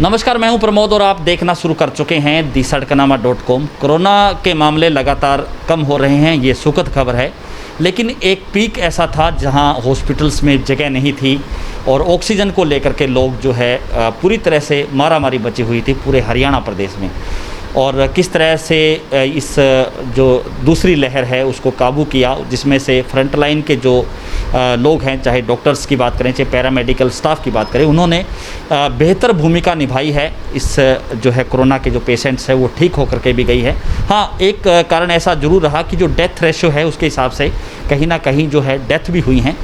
नमस्कार, मैं हूं प्रमोद और आप देखना शुरू कर चुके हैं दी-सड़कनामा.com। कोरोना के मामले लगातार कम हो रहे हैं, ये सुखद खबर है। लेकिन एक पीक ऐसा था जहां हॉस्पिटल्स में जगह नहीं थी और ऑक्सीजन को लेकर के लोग जो है पूरी तरह से मारामारी मची हुई थी पूरे हरियाणा प्रदेश में। और किस तरह से इस जो दूसरी लहर है उसको काबू किया, जिसमें से फ्रंट लाइन के जो लोग हैं, चाहे डॉक्टर्स की बात करें चाहे पैरामेडिकल स्टाफ की बात करें, उन्होंने बेहतर भूमिका निभाई है। इस जो है कोरोना के जो पेशेंट्स हैं वो ठीक होकर के भी गई है। हाँ, एक कारण ऐसा ज़रूर रहा कि जो डेथ रेशो है उसके हिसाब से कहीं ना कहीं जो है डेथ भी हुई हैं।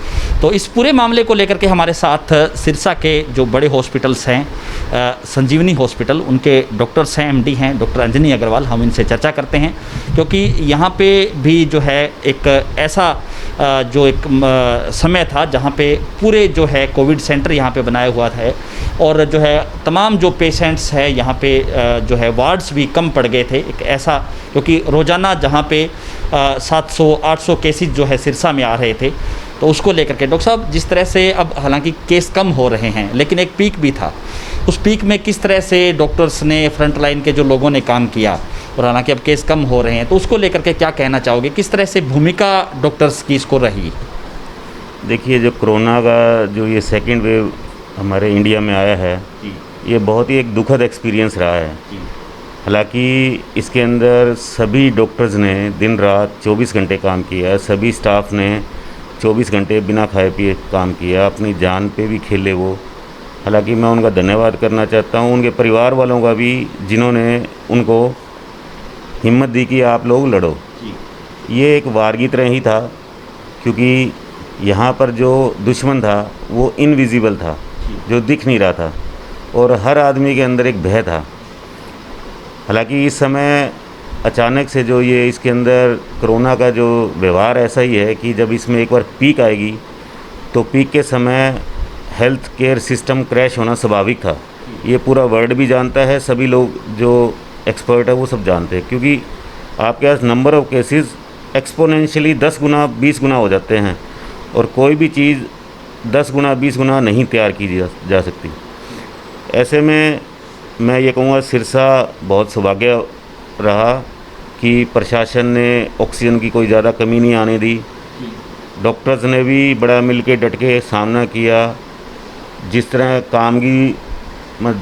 तो इस पूरे मामले को लेकर के हमारे साथ सिरसा के जो बड़े हॉस्पिटल्स हैं, संजीवनी हॉस्पिटल, उनके डॉक्टर्स हैं, एमडी हैं डॉक्टर अंजनी अग्रवाल। हम इनसे चर्चा करते हैं क्योंकि यहाँ पे भी जो है एक ऐसा जो एक समय था जहाँ पे पूरे जो है कोविड सेंटर यहाँ पे बनाया हुआ है और जो है तमाम जो पेशेंट्स है यहाँ पे जो है वार्ड्स भी कम पड़ गए थे। एक ऐसा, क्योंकि रोज़ाना जहाँ पे 700-800 केसेस जो है सिरसा में आ रहे थे, तो उसको लेकर के डॉक्टर साहब जिस तरह से अब हालांकि केस कम हो रहे हैं लेकिन एक पीक भी था, उस पीक में किस तरह से डॉक्टर्स ने, फ्रंट लाइन के जो लोगों ने काम किया और हालांकि अब केस कम हो रहे हैं, तो उसको लेकर के क्या कहना चाहोगे? किस तरह से भूमिका डॉक्टर्स की इसको रही? देखिए, जो कोरोना का जो ये सेकंड वेव हमारे इंडिया में आया है, ये बहुत ही एक दुखद एक्सपीरियंस रहा है। हालांकि इसके अंदर सभी डॉक्टर्स ने दिन रात 24 घंटे काम किया, सभी स्टाफ ने 24 घंटे बिना खाए पिए काम किया, अपनी जान पे भी खेले वो। हालांकि मैं उनका धन्यवाद करना चाहता हूँ, उनके परिवार वालों का भी, जिन्होंने उनको हिम्मत दी कि आप लोग लड़ो। ये एक वार की तरह ही था, क्योंकि यहाँ पर जो दुश्मन था वो इनविजिबल था, जो दिख नहीं रहा था, और हर आदमी के अंदर एक भय था। हालांकि इस समय अचानक से जो ये इसके अंदर कोरोना का जो व्यवहार ऐसा ही है कि जब इसमें एक बार पीक आएगी तो पीक के समय हेल्थ केयर सिस्टम क्रैश होना स्वाभाविक था। ये पूरा वर्ल्ड भी जानता है, सभी लोग जो एक्सपर्ट है वो सब जानते हैं, क्योंकि आपके पास नंबर ऑफ़ केसेस एक्सपोनेंशियली 10 गुना 20 गुना हो जाते हैं और कोई भी चीज़ 10 गुना 20 गुना नहीं तैयार की जा सकती। ऐसे में मैं ये कहूँगा सिरसा बहुत सौभाग्य रहा कि प्रशासन ने ऑक्सीजन की कोई ज़्यादा कमी नहीं आने दी। डॉक्टर्स ने भी बड़ा मिल के डट के सामना किया। जिस तरह काम की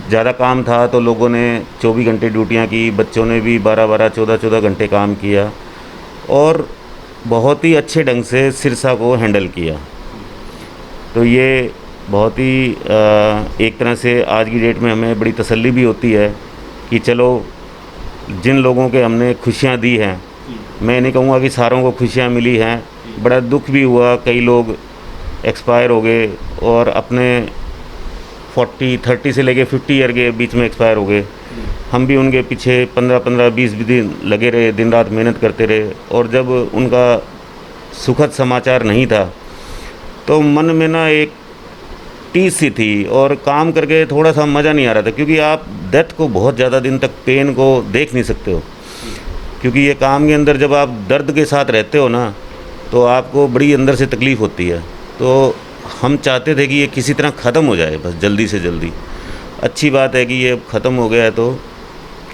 ज़्यादा काम था तो लोगों ने 24 घंटे ड्यूटियाँ की, बच्चों ने भी 12-12, 14-14 घंटे काम किया और बहुत ही अच्छे ढंग से सिरसा को हैंडल किया। तो ये बहुत ही एक तरह से आज की डेट में हमें बड़ी तसल्ली भी होती है कि चलो, जिन लोगों के हमने खुशियाँ दी हैं, मैं नहीं कहूँगा कि सारों को खुशियाँ मिली हैं, बड़ा दुख भी हुआ, कई लोग एक्सपायर हो गए और अपने 40-30 से लेके 50 ईयर के बीच में एक्सपायर हो गए। हम भी उनके पीछे 15-20 दिन लगे रहे, दिन रात मेहनत करते रहे, और जब उनका सुखद समाचार नहीं था तो मन में ना एक टीस सी थी और काम करके थोड़ा सा मज़ा नहीं आ रहा था, क्योंकि आप डेथ को बहुत ज़्यादा दिन तक पेन को देख नहीं सकते हो, क्योंकि ये काम के अंदर जब आप दर्द के साथ रहते हो ना तो आपको बड़ी अंदर से तकलीफ़ होती है। तो हम चाहते थे कि ये किसी तरह ख़त्म हो जाए, बस जल्दी से जल्दी। अच्छी बात है कि ये ख़त्म हो गया है, तो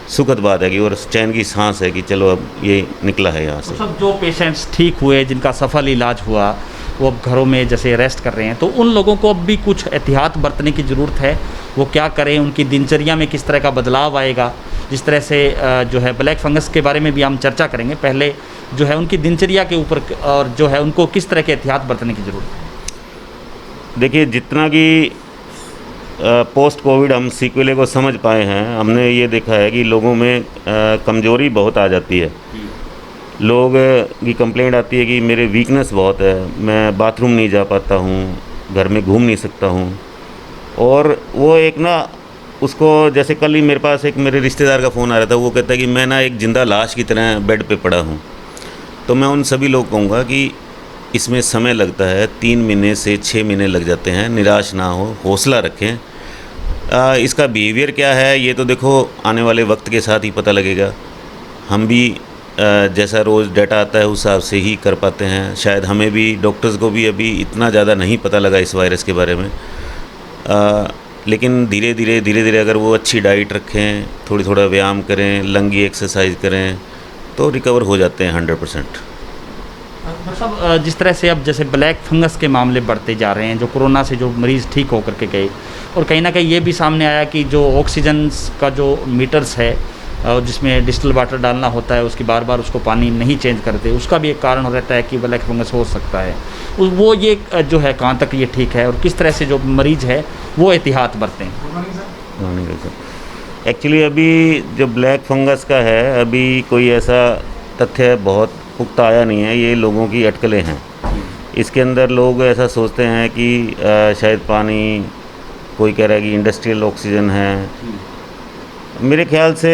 सुखद बात है कि, और चैन की सांस है कि चलो अब ये निकला है यहाँ से। सब जो पेशेंट्स ठीक हुए, जिनका सफल इलाज हुआ, वो अब घरों में जैसे रेस्ट कर रहे हैं, तो उन लोगों को अब भी कुछ एहतियात बरतने की ज़रूरत है। वो क्या करें, उनकी दिनचर्या में किस तरह का बदलाव आएगा? जिस तरह से जो है ब्लैक फंगस के बारे में भी हम चर्चा करेंगे, पहले जो है उनकी दिनचर्या के ऊपर और जो है उनको किस तरह के एहतियात बरतने की ज़रूरत है। देखिए, जितना कि पोस्ट कोविड हम सीक्वेले को समझ पाए हैं, हमने ये देखा है कि लोगों में कमज़ोरी बहुत आ जाती है। लोग की कंप्लेंट आती है कि मेरे वीकनेस बहुत है, मैं बाथरूम नहीं जा पाता हूँ, घर में घूम नहीं सकता हूँ। और वो एक ना, उसको जैसे कल ही मेरे पास एक मेरे रिश्तेदार का फ़ोन आ रहा था, वो कहता है कि मैं ना एक ज़िंदा लाश की तरह बेड पे पड़ा हूँ। तो मैं उन सभी लोग कहूँगा कि इसमें समय लगता है, 3 महीने से 6 महीने लग जाते हैं। निराश ना हो, हौसला रखें। इसका बिहेवियर क्या है ये तो देखो आने वाले वक्त के साथ ही पता लगेगा। हम भी जैसा रोज़ डाटा आता है उस हिसाब से ही कर पाते हैं। शायद हमें भी, डॉक्टर्स को भी अभी इतना ज़्यादा नहीं पता लगा इस वायरस के बारे में। लेकिन धीरे धीरे अगर वो अच्छी डाइट रखें, थोड़ा व्यायाम करें, लंगी एक्सरसाइज करें, तो रिकवर हो जाते हैं 100%। मतलब जिस तरह से अब जैसे ब्लैक फंगस के मामले बढ़ते जा रहे हैं, जो कोरोना से जो मरीज़ ठीक होकर के गए, और कहीं ना कहीं ये भी सामने आया कि जो ऑक्सीजन का जो मीटर्स है जिसमें डिस्टिल वाटर डालना होता है, उसकी बार बार उसको पानी नहीं चेंज करते, उसका भी एक कारण रहता है कि ब्लैक फंगस हो सकता है। वो ये जो है कहाँ तक ये ठीक है और किस तरह से जो मरीज़ है वो एहतियात बरतें? एक्चुअली अभी जो ब्लैक फंगस का है, अभी कोई ऐसा तथ्य बहुत पुख्ता आया नहीं है, ये लोगों की अटकलें हैं। इसके अंदर लोग ऐसा सोचते हैं कि शायद पानी, कोई कह रहा है कि इंडस्ट्रियल ऑक्सीजन है। मेरे ख्याल से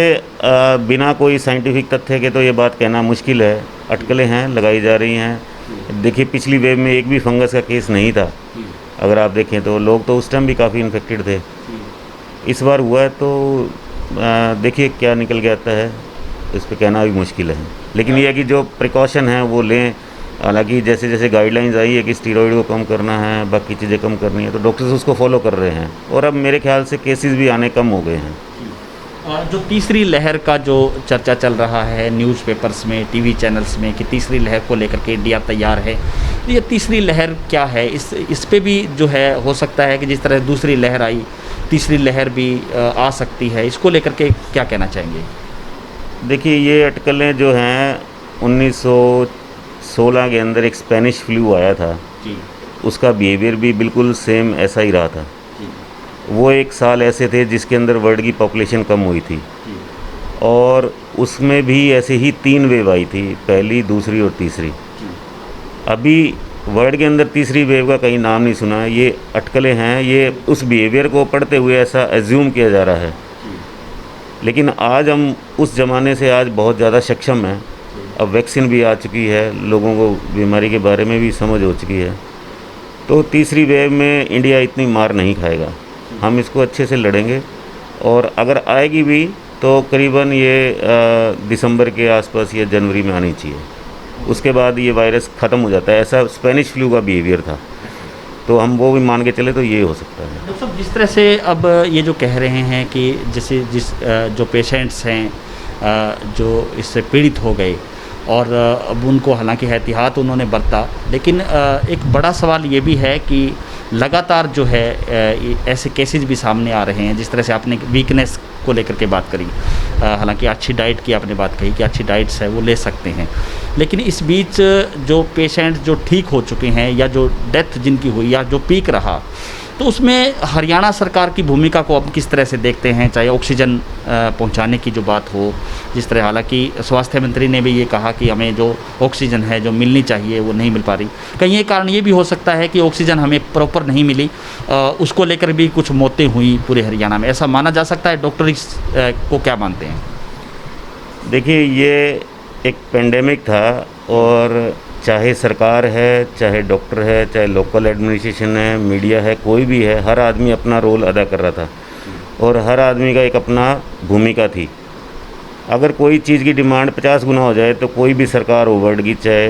बिना कोई साइंटिफिक तथ्य के तो ये बात कहना मुश्किल है। अटकलें हैं, लगाई जा रही हैं। देखिए पिछली वेव में एक भी फंगस का केस नहीं था, अगर आप देखें तो लोग तो उस टाइम भी काफ़ी इन्फेक्टेड थे। इस बार हुआ है तो देखिए क्या निकल के आता है, इस पर कहना भी मुश्किल है। लेकिन ये है कि जो प्रिकॉशन है वो लें। हालांकि जैसे जैसे गाइडलाइंस आई है कि स्टीरॉइड को कम करना है, बाकी चीज़ें कम करनी है, तो डॉक्टर्स उसको फॉलो कर रहे हैं और अब मेरे ख्याल से केसेस भी आने कम हो गए हैं। जो तीसरी लहर का जो चर्चा चल रहा है न्यूज़पेपर्स में, टीवी चैनल्स में कि तीसरी लहर को लेकर के इंडिया तैयार है, ये तीसरी लहर क्या है? इस पे भी जो है हो सकता है कि जिस तरह दूसरी लहर आई, तीसरी लहर भी आ सकती है। इसको लेकर के क्या कहना चाहेंगे? देखिए ये अटकलें जो हैं 1916 के अंदर एक स्पेनिश फ्लू आया था जी। उसका बिहेवियर भी बिल्कुल सेम ऐसा ही रहा था। वो एक साल ऐसे थे जिसके अंदर वर्ल्ड की पॉपुलेशन कम हुई थी और उसमें भी ऐसे ही 3 वेव आई थी, पहली, दूसरी और तीसरी। अभी वर्ल्ड के अंदर तीसरी वेव का कहीं नाम नहीं सुना है। ये अटकलें हैं, ये उस बिहेवियर को पढ़ते हुए ऐसा एज्यूम किया जा रहा है। लेकिन आज हम उस ज़माने से आज बहुत ज़्यादा सक्षम हैं। अब वैक्सीन भी आ चुकी है, लोगों को बीमारी के बारे में भी समझ हो चुकी है, तो तीसरी वेव में इंडिया इतनी मार नहीं खाएगा। हम इसको अच्छे से लड़ेंगे और अगर आएगी भी तो करीबन ये दिसंबर के आसपास या जनवरी में आनी चाहिए। उसके बाद ये वायरस ख़त्म हो जाता है। ऐसा स्पेनिश फ्लू का बिहेवियर था, तो हम वो भी मान के चले तो ये हो सकता है। डॉक्टर साहब, जिस तरह से अब ये जो कह रहे हैं कि जैसे जो पेशेंट्स हैं जो इससे पीड़ित हो गए और अब उनको हालांकि एहतियात उन्होंने बरता, लेकिन एक बड़ा सवाल ये भी है कि लगातार जो है ऐसे केसेस भी सामने आ रहे हैं। जिस तरह से आपने वीकनेस को लेकर के बात करी, हालांकि अच्छी डाइट की आपने बात कही कि अच्छी डाइट्स है वो ले सकते हैं, लेकिन इस बीच जो पेशेंट जो ठीक हो चुके हैं या जो डेथ जिनकी हुई या जो पीक रहा, तो उसमें हरियाणा सरकार की भूमिका को अब किस तरह से देखते हैं? चाहे ऑक्सीजन पहुंचाने की जो बात हो, जिस तरह हालांकि स्वास्थ्य मंत्री ने भी ये कहा कि हमें जो ऑक्सीजन है जो मिलनी चाहिए वो नहीं मिल पा रही। कहीं ये कारण ये भी हो सकता है कि ऑक्सीजन हमें प्रॉपर नहीं मिली, उसको लेकर भी कुछ मौतें हुई पूरे हरियाणा में, ऐसा माना जा सकता है? डॉक्टर इस को क्या मानते हैं? देखिए ये एक पेंडेमिक था और चाहे सरकार है, चाहे डॉक्टर है, चाहे लोकल एडमिनिस्ट्रेशन है, मीडिया है, कोई भी है, हर आदमी अपना रोल अदा कर रहा था और हर आदमी का एक अपना भूमिका थी। अगर कोई चीज़ की डिमांड 50 गुना हो जाए तो कोई भी सरकार हो वर्ल्ड की, चाहे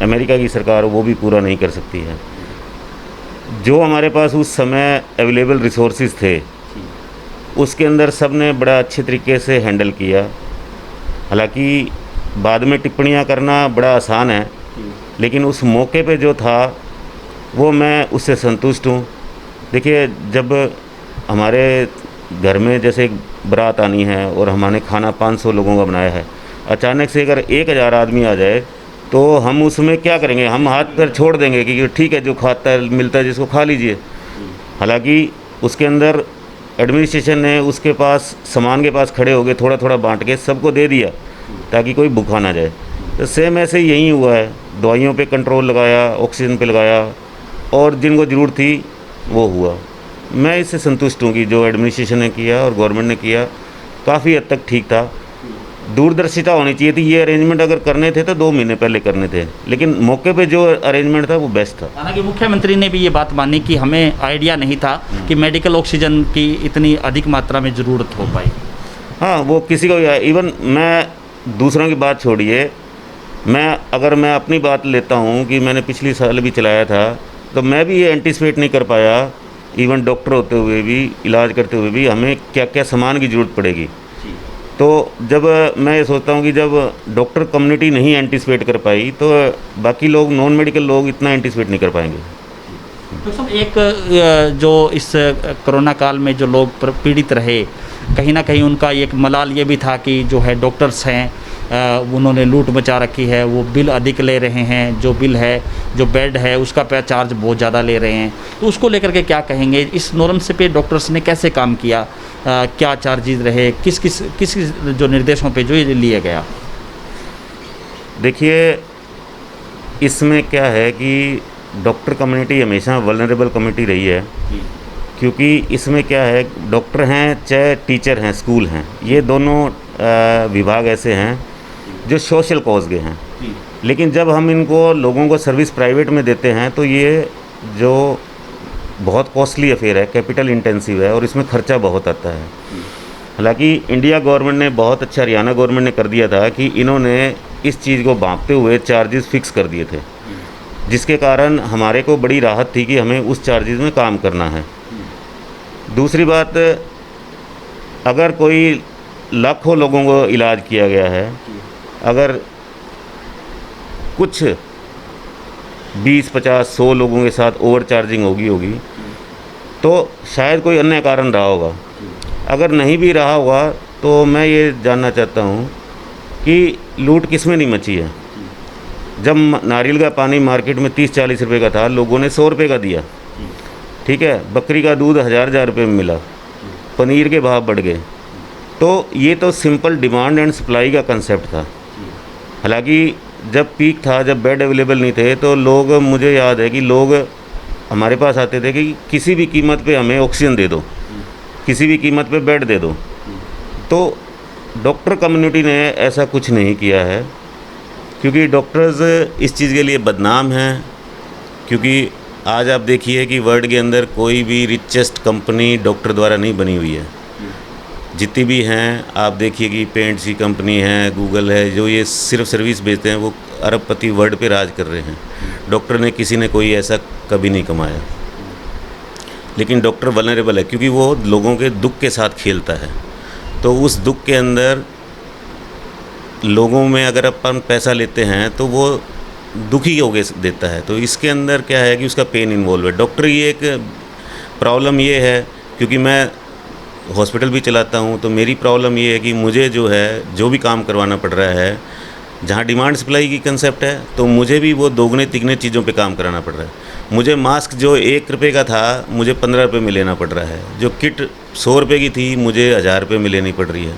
अमेरिका की सरकार हो, वो भी पूरा नहीं कर सकती है। जो हमारे पास उस समय अवेलेबल रिसोर्सेज थे उसके अंदर सब ने बड़ा अच्छे तरीके से हैंडल किया। हालांकि बाद में टिप्पणियां करना बड़ा आसान है, लेकिन उस मौके पे जो था वो मैं उससे संतुष्ट हूँ। देखिए जब हमारे घर में जैसे एक बारात आनी है और हमने खाना 500 लोगों का बनाया है, अचानक से अगर 1000 आदमी आ जाए तो हम उसमें क्या करेंगे? हम हाथ पैर छोड़ देंगे कि ठीक है जो खाता है मिलता है जिसको खा लीजिए। हालांकि उसके अंदर एडमिनिस्ट्रेशन ने उसके पास सामान के पास खड़े हो गए, थोड़ा थोड़ा बांट के सबको दे दिया ताकि कोई भूखा ना जाए। तो सेम ऐसे ही यही हुआ है, दवाइयों पे कंट्रोल लगाया, ऑक्सीजन पे लगाया और जिनको ज़रूरत थी वो हुआ। मैं इससे संतुष्ट हूँ कि जो एडमिनिस्ट्रेशन ने किया और गवर्नमेंट ने किया काफ़ी हद तक ठीक था। दूरदर्शिता होनी चाहिए थी। ये अरेंजमेंट अगर करने थे तो 2 महीने पहले करने थे, लेकिन मौके पे जो अरेंजमेंट था वो बेस्ट था। हालांकि मुख्यमंत्री ने भी ये बात मानी कि हमें आइडिया नहीं था कि मेडिकल ऑक्सीजन की इतनी अधिक मात्रा में ज़रूरत हो पाई। हाँ, वो किसी को, इवन मैं दूसरों की बात छोड़िए, अगर मैं अपनी बात लेता हूँ कि मैंने पिछली साल भी चलाया था तो मैं भी ये एंटिसिपेट नहीं कर पाया इवन डॉक्टर होते हुए भी, इलाज करते हुए भी हमें क्या क्या सामान की ज़रूरत पड़ेगी। तो जब मैं ये सोचता हूँ कि जब डॉक्टर कम्युनिटी नहीं एंटिसिपेट कर पाई तो बाकी लोग, नॉन मेडिकल लोग इतना एंटिसिपेट नहीं कर पाएंगे। तो सब एक जो इस कोरोना काल में जो लोग पीड़ित रहे, कहीं ना कहीं उनका एक मलाल ये भी था कि जो है डॉक्टर्स हैं उन्होंने लूट मचा रखी है, वो बिल अधिक ले रहे हैं, जो बिल है, जो बेड है उसका पे चार्ज बहुत ज़्यादा ले रहे हैं। तो उसको लेकर के क्या कहेंगे? इस नॉर्म से पे डॉक्टर्स ने कैसे काम किया, क्या चार्जेस रहे, किस किस जो निर्देशों पे जो ये लिया गया? देखिए, इसमें क्या है कि डॉक्टर कम्युनिटी हमेशा वल्नरेबल कम्युनिटी रही है, क्योंकि इसमें क्या है, डॉक्टर हैं चाहे टीचर हैं, स्कूल हैं, ये दोनों विभाग ऐसे हैं जो सोशल कॉज के हैं। लेकिन जब हम इनको लोगों को सर्विस प्राइवेट में देते हैं तो ये जो बहुत कॉस्टली अफेयर है, कैपिटल इंटेंसिव है और इसमें खर्चा बहुत आता है। हालांकि इंडिया गवर्नमेंट ने बहुत अच्छा, हरियाणा गवर्नमेंट ने कर दिया था कि इन्होंने इस चीज़ को भांपते हुए चार्जेस फिक्स कर दिए थे, जिसके कारण हमारे को बड़ी राहत थी कि हमें उस चार्जेस में काम करना है। दूसरी बात, अगर कोई लाखों लोगों को इलाज किया गया है, अगर कुछ 20, 50, 100 लोगों के साथ ओवर चार्जिंग होगी तो शायद कोई अन्य कारण रहा होगा। अगर नहीं भी रहा होगा तो मैं ये जानना चाहता हूँ कि लूट किस में नहीं मची है। जब नारियल का पानी मार्केट में 30-40 रुपये का था, लोगों ने 100 रुपये का दिया, ठीक है। बकरी का दूध हज़ार रुपये में मिला, पनीर के भाव बढ़ गए। तो ये तो सिंपल डिमांड एंड सप्लाई का कंसेप्ट था। हालांकि जब पीक था, जब बेड अवेलेबल नहीं थे, तो लोग, मुझे याद है कि लोग हमारे पास आते थे कि किसी भी कीमत पे हमें ऑक्सीजन दे दो, किसी भी कीमत पे बेड दे दो। तो डॉक्टर कम्युनिटी ने ऐसा कुछ नहीं किया है, क्योंकि डॉक्टर्स इस चीज़ के लिए बदनाम हैं। क्योंकि आज आप देखिए कि वर्ल्ड के अंदर कोई भी रिचेस्ट कंपनी डॉक्टर द्वारा नहीं बनी हुई है। जितनी भी हैं, आप देखिए कि पेंट्स की कंपनी है, गूगल है, जो ये सिर्फ सर्विस बेचते हैं, वो अरबपति वर्ल्ड पे राज कर रहे हैं। डॉक्टर ने, किसी ने कोई ऐसा कभी नहीं कमाया। लेकिन डॉक्टर वल्नरेबल है क्योंकि वो लोगों के दुख के साथ खेलता है। तो उस दुख के अंदर लोगों में अगर अपन पैसा लेते हैं तो वो दुखी होके देता है। तो इसके अंदर क्या है कि उसका पेन इन्वॉल्व है। डॉक्टर की एक प्रॉब्लम ये है, क्योंकि मैं हॉस्पिटल भी चलाता हूँ, तो मेरी प्रॉब्लम ये है कि मुझे जो है, जो भी काम करवाना पड़ रहा है, जहाँ डिमांड सप्लाई की कंसेप्ट है, तो मुझे भी वो दोगुने तिगने चीज़ों पे काम कराना पड़ रहा है। मुझे मास्क जो 1 रुपये का था, मुझे 15 रुपये में लेना पड़ रहा है। जो किट 100 रुपये की थी, मुझे 1000 रुपये में लेनी पड़ रही है।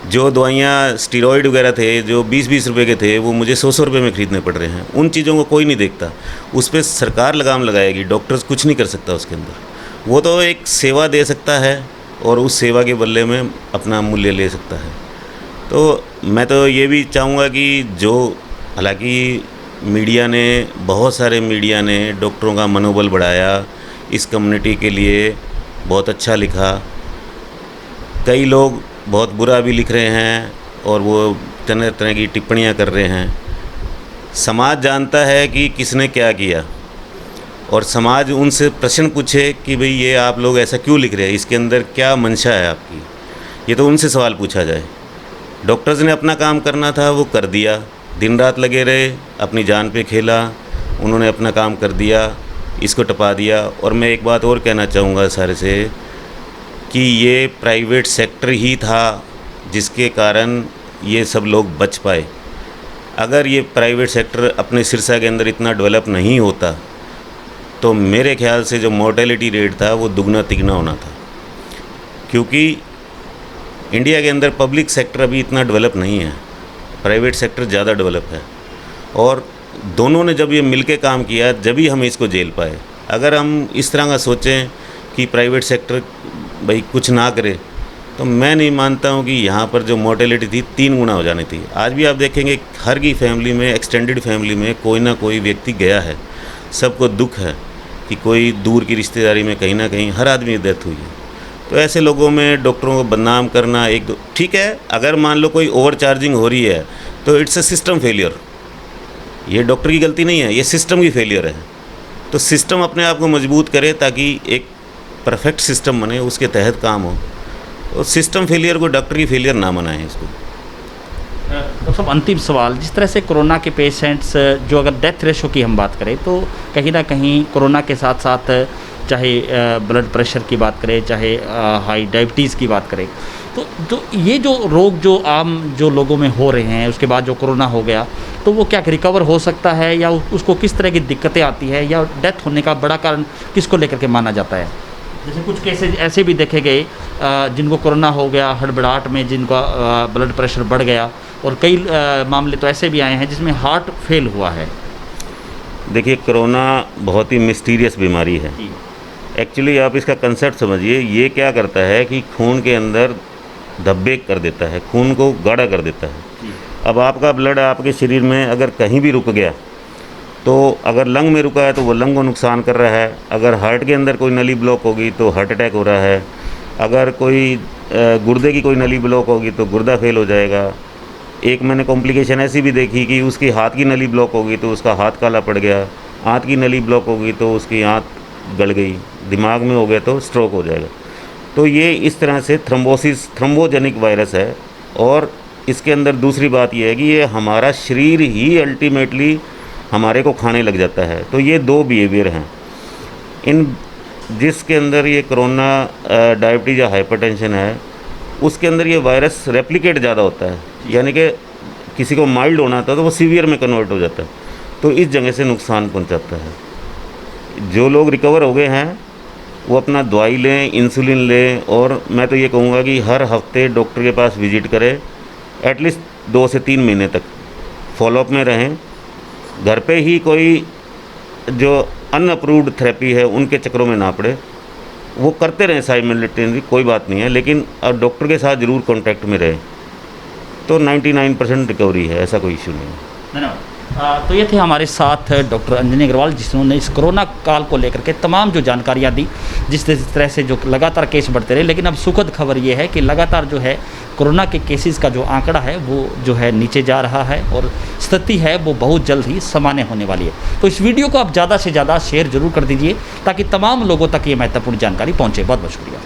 जो दवाइयाँ स्टीरॉयड वगैरह थे, जो 20-20 रुपये के थे, वो मुझे 100-100 रुपये में ख़रीदने पड़ रहे हैं। उन चीज़ों को कोई नहीं देखता, उस पर सरकार लगाम लगाएगी, डॉक्टर्स कुछ नहीं कर सकता उसके अंदर। वो तो एक सेवा दे सकता है और उस सेवा के बदले में अपना मूल्य ले सकता है। तो मैं तो ये भी चाहूँगा कि जो, हालांकि मीडिया ने, बहुत सारे मीडिया ने डॉक्टरों का मनोबल बढ़ाया, इस कम्युनिटी के लिए बहुत अच्छा लिखा। कई लोग बहुत बुरा भी लिख रहे हैं और वो तरह तरह की टिप्पणियां कर रहे हैं। समाज जानता है कि किसने क्या किया, और समाज उनसे प्रश्न पूछे कि भाई ये आप लोग ऐसा क्यों लिख रहे हैं, इसके अंदर क्या मंशा है आपकी, ये तो उनसे सवाल पूछा जाए। डॉक्टर्स ने अपना काम करना था, वो कर दिया, दिन रात लगे रहे, अपनी जान पे खेला, उन्होंने अपना काम कर दिया, इसको टपा दिया। और मैं एक बात और कहना चाहूँगा सारे से कि ये प्राइवेट सेक्टर ही था जिसके कारण ये सब लोग बच पाए। अगर ये प्राइवेट सेक्टर अपने सिरसा के अंदर इतना डेवलप नहीं होता तो मेरे ख्याल से जो मोर्टेलिटी रेट था वो दुगना तिगना होना था। क्योंकि इंडिया के अंदर पब्लिक सेक्टर अभी इतना डेवलप नहीं है, प्राइवेट सेक्टर ज़्यादा डेवलप है। और दोनों ने जब ये मिलके काम किया, जब ही हम इसको झेल पाए। अगर हम इस तरह का सोचें कि प्राइवेट सेक्टर भाई कुछ ना करे, तो मैं नहीं मानता हूँ कि यहाँ पर जो मोर्टेलिटी थी 3 गुना हो जानी थी। आज भी आप देखेंगे हर की फैमिली में, एक्सटेंडेड फैमिली में कोई ना कोई व्यक्ति गया है, सबको दुख है कि कोई दूर की रिश्तेदारी में कहीं ना कहीं हर आदमी की डेथ हुई है। तो ऐसे लोगों में डॉक्टरों को बदनाम करना, एक दो ठीक है, अगर मान लो कोई ओवर चार्जिंग हो रही है तो इट्स अ सिस्टम फेलियर। ये डॉक्टर की गलती नहीं है, ये सिस्टम की फेलियर है। तो सिस्टम अपने आप को मजबूत करे ताकि एक परफेक्ट सिस्टम बने, उसके तहत काम हो। और सिस्टम फेलियर को डॉक्टरी फेलियर ना मनाएं इसको। डॉक्टर साहब, अंतिम सवाल, जिस तरह से कोरोना के पेशेंट्स जो अगर डेथ रेशो की हम बात करें तो कहीं ना कहीं कोरोना के साथ साथ चाहे ब्लड प्रेशर की बात करें, चाहे हाई डायबिटीज़ की बात करें, तो ये जो रोग जो आम जो लोगों में हो रहे हैं उसके बाद जो कोरोना हो गया तो वो क्या रिकवर हो सकता है, या उसको किस तरह की दिक्कतें आती है, या डेथ होने का बड़ा कारण किसको लेकर के माना जाता है? जैसे कुछ केसेज ऐसे भी देखे गए जिनको कोरोना हो गया हड़बड़ाहट में, जिनका ब्लड प्रेशर बढ़ गया, और कई मामले तो ऐसे भी आए हैं जिसमें हार्ट फेल हुआ है। देखिए, कोरोना बहुत ही मिस्टीरियस बीमारी है। एक्चुअली आप इसका कंसेप्ट समझिए, ये क्या करता है कि खून के अंदर धब्बे कर देता है, खून को गाढ़ा कर देता है। अब आपका ब्लड आपके शरीर में अगर कहीं भी रुक गया तो अगर लंग में रुका है तो वो लंग को नुकसान कर रहा है, अगर हार्ट के अंदर कोई नली ब्लॉक होगी तो हार्ट अटैक हो रहा है, अगर कोई गुर्दे की कोई नली ब्लॉक होगी तो गुर्दा फेल हो जाएगा। एक मैंने कॉम्प्लिकेशन ऐसी भी देखी कि उसकी हाथ की नली ब्लॉक होगी तो उसका हाथ काला पड़ गया, आँत की नली ब्लॉक होगी तो उसकी आँत गल गई, दिमाग में हो गया तो स्ट्रोक हो जाएगा। तो ये इस तरह से थ्रोम्बोजेनिक वायरस है। और इसके अंदर दूसरी बात ये है कि ये हमारा शरीर ही अल्टीमेटली हमारे को खाने लग जाता है। तो ये दो बिहेवियर हैं इन जिसके अंदर ये कोरोना डायबिटीज़ या हाइपरटेंशन है, उसके अंदर ये वायरस रेप्लिकेट ज़्यादा होता है, यानी कि किसी को माइल्ड होना था तो वो सीवियर में कन्वर्ट हो जाता है, तो इस जगह से नुकसान पहुंचाता है। जो लोग रिकवर हो गए हैं वो अपना दवाई लें, इंसुलिन लें, और मैं तो ये कहूँगा कि हर हफ्ते डॉक्टर के पास विजिट करें, एटलीस्ट 2 से 3 महीने तक फॉलोअप में रहें। घर पे ही कोई जो अनअप्रूव्ड थेरेपी है उनके चक्करों में ना पड़े, वो करते रहें साइमल्टेनियसली, कोई बात नहीं है, लेकिन अब डॉक्टर के साथ ज़रूर कांटेक्ट में रहें, तो 99% रिकवरी है, ऐसा कोई इशू नहीं है। धन्यवाद। तो ये थे हमारे साथ डॉक्टर अंजनी अग्रवाल, जिन्होंने इस कोरोना काल को लेकर के तमाम जो जानकारियाँ दी, जिस तरह से जो लगातार केस बढ़ते रहे, लेकिन अब सुखद खबर ये है कि लगातार जो है कोरोना के केसेस का जो आंकड़ा है वो जो है नीचे जा रहा है, और स्थिति है वो बहुत जल्द ही सामान्य होने वाली है। तो इस वीडियो को आप ज़्यादा से ज़्यादा शेयर जरूर कर दीजिए ताकि तमाम लोगों तक ये महत्वपूर्ण जानकारी पहुँचे। बहुत बहुत शुक्रिया।